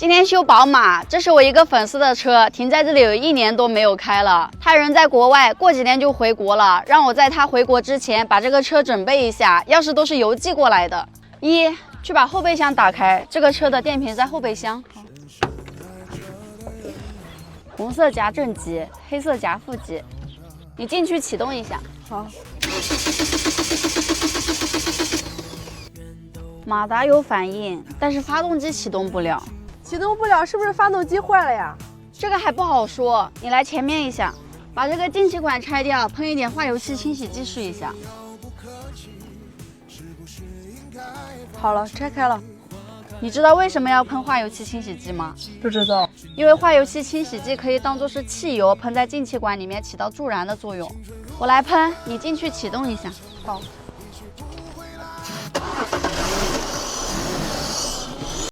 今天修宝马，这是我一个粉丝的车，停在这里有1年多没有开了。他人在国外，过几天就回国了，让我在他回国之前把这个车准备一下，钥匙都是邮寄过来的。去把后备箱打开，这个车的电瓶在后备箱。红色夹正极，黑色夹副极。你进去启动一下。好。马达有反应，但是发动机启动不了。启动不了，是不是发动机坏了呀？这个还不好说，你来前面一下，把这个进气管拆掉，喷一点化油器清洗剂试一下。好了，拆开了。你知道为什么要喷化油器清洗剂吗？不知道。因为化油器清洗剂可以当做是汽油喷在进气管里面，起到助燃的作用。我来喷，你进去启动一下。好。